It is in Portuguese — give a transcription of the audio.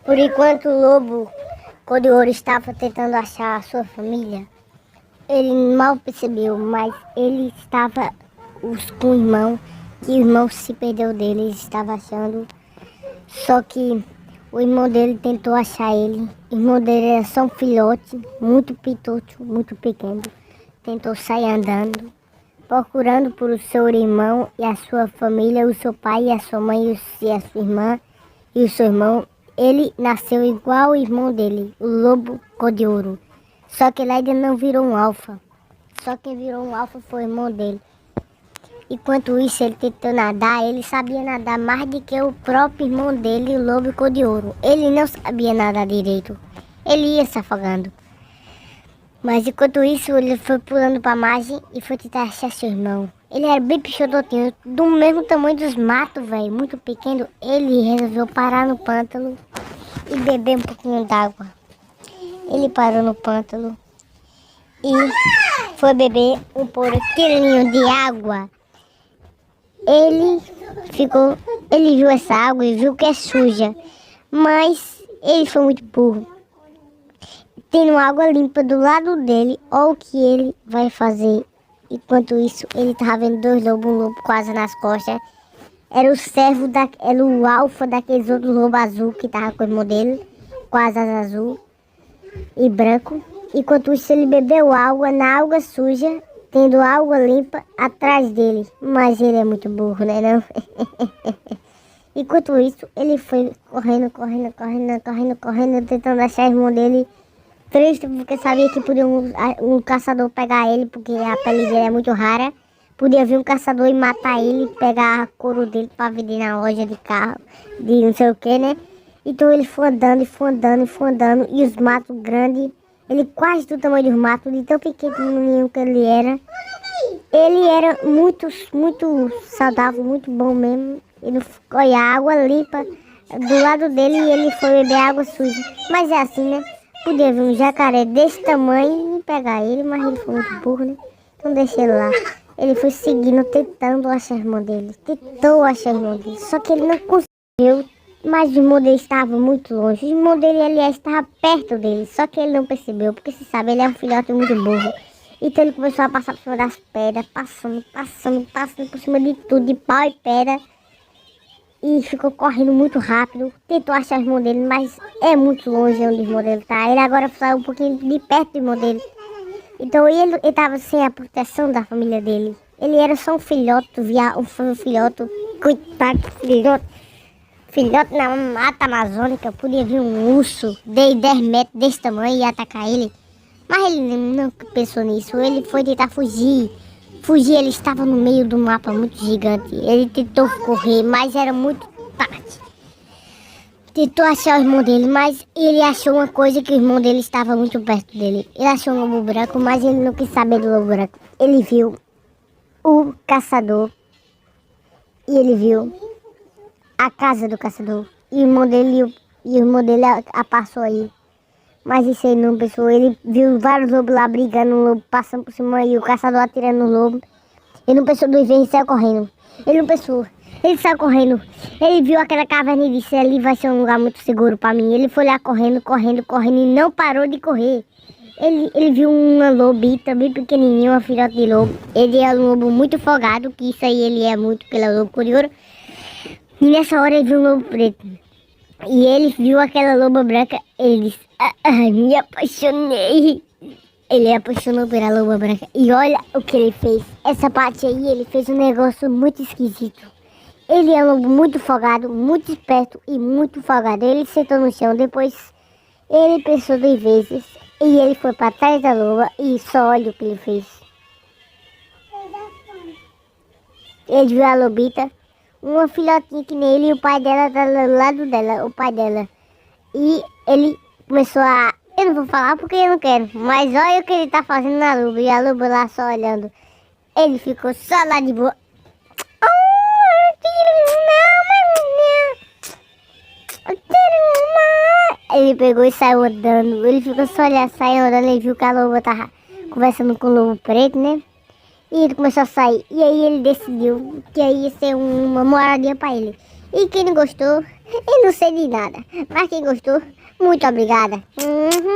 Por enquanto o lobo cor de ouro estava tentando achar a sua família, ele mal percebeu, mas ele estava com o irmão, que o irmão se perdeu dele, ele estava achando. Só que o irmão dele tentou achar ele. O irmão dele era só um filhote, muito pitoto, muito pequeno. Tentou sair andando, procurando por o seu irmão e a sua família, o seu pai e a sua mãe e a sua irmã e o seu irmão. Ele nasceu igual o irmão dele, o lobo cor de ouro. Só que ele ainda não virou um alfa. Só quem virou um alfa foi o irmão dele. Enquanto isso, ele tentou nadar. Ele sabia nadar mais do que o próprio irmão dele, o lobo cor de ouro. Ele não sabia nadar direito. Ele ia se afogando. Mas enquanto isso, ele foi pulando para a margem e foi tentar achar seu irmão. Ele era bem pichototinho, do mesmo tamanho dos matos, velho, muito pequeno. Ele resolveu parar no pântano e beber um pouquinho d'água. Ele parou no pântano e foi beber um pouquinho de água. Ele viu essa água e viu que é suja, mas ele foi muito burro. Tendo água limpa do lado dele, olha o que ele vai fazer. Enquanto isso, ele estava vendo dois lobos, um lobo quase nas costas. Era o servo, era o alfa daqueles outros lobos azul que estava com o irmão dele, com asas azul e branco. Enquanto isso, ele bebeu água na água suja, tendo água limpa atrás dele. Mas ele é muito burro, né não? Enquanto isso, ele foi correndo, tentando achar o irmão dele. Triste porque sabia que podia um caçador pegar ele, porque a pele dele é muito rara. Podia vir um caçador e matar ele, pegar a couro dele para vender na loja de carro, de não sei o que, né? Então ele foi andando, e os matos grandes, ele quase do tamanho dos matos, de tão pequenininho que ele era. Ele era muito saudável, muito bom mesmo. Ele olha, a água limpa do lado dele e ele foi beber água suja. Mas é assim, né? Podia vir um jacaré desse tamanho e pegar ele, mas ele foi muito burro, né? Então deixa ele lá. Ele foi seguindo, tentando achar o irmão dele. Tentou achar o irmão dele, só que ele não conseguiu. Mas o irmão dele estava muito longe. O irmão dele, aliás, estava perto dele, só que ele não percebeu, porque se sabe, ele é um filhote muito burro. Então ele começou a passar por cima das pedras, passando por cima de tudo, de pau e pedra. E ficou correndo muito rápido, tentou achar o irmão dele, mas é muito longe onde o irmão dele está. Ele agora saiu um pouquinho de perto do irmão dele. Então ele estava sem a proteção da família dele. Ele era só um filhote, um filhote, coitado, filhote na mata amazônica. Podia vir um urso de 10 metros desse tamanho e atacar ele. Mas ele não pensou nisso, ele foi tentar fugir. Ele estava no meio do mapa muito gigante. Ele tentou correr, mas era muito tarde. Tentou achar o irmão dele, mas ele achou uma coisa, que o irmão dele estava muito perto dele. Ele achou um lobo branco, mas ele não quis saber do lobo branco. Ele viu o caçador e ele viu a casa do caçador. E o irmão dele passou aí. Mas isso aí não pensou. Ele viu vários lobos lá brigando, um lobo passando por cima e o caçador atirando no lobo. Ele não pensou duas vezes e saiu correndo. Ele não pensou. Ele saiu correndo. Ele viu aquela caverna e disse, ali vai ser um lugar muito seguro para mim. Ele foi lá correndo e não parou de correr. Ele viu uma lobita bem pequenininha, uma filhote de lobo. Ele é um lobo muito folgado, que isso aí ele é muito, porque ele é um lobo curioso. E nessa hora ele viu um lobo preto. E ele viu aquela loba branca, ele disse, me apaixonei. Ele apaixonou pela loba branca. E olha o que ele fez. Essa parte aí, ele fez um negócio muito esquisito. Ele é um lobo muito folgado, muito esperto e muito folgado. Ele sentou no chão, depois ele pensou 2 vezes. E ele foi para trás da loba e só olha o que ele fez. Ele viu a lobita, uma filhotinha que nem ele, e o pai dela tá do lado dela, o pai dela. E ele começou a... Eu não vou falar porque eu não quero, mas olha o que ele tá fazendo na loba, e a loba lá só olhando. Ele ficou só lá de boa. Ele pegou e saiu andando, ele ficou só olhando, saiu andando, ele viu que a loba tava conversando com o lobo preto, né? E ele começou a sair, e aí ele decidiu que aí ia ser uma moradia para ele. E quem não gostou, eu não sei de nada. Mas quem gostou, muito obrigada. Uhum.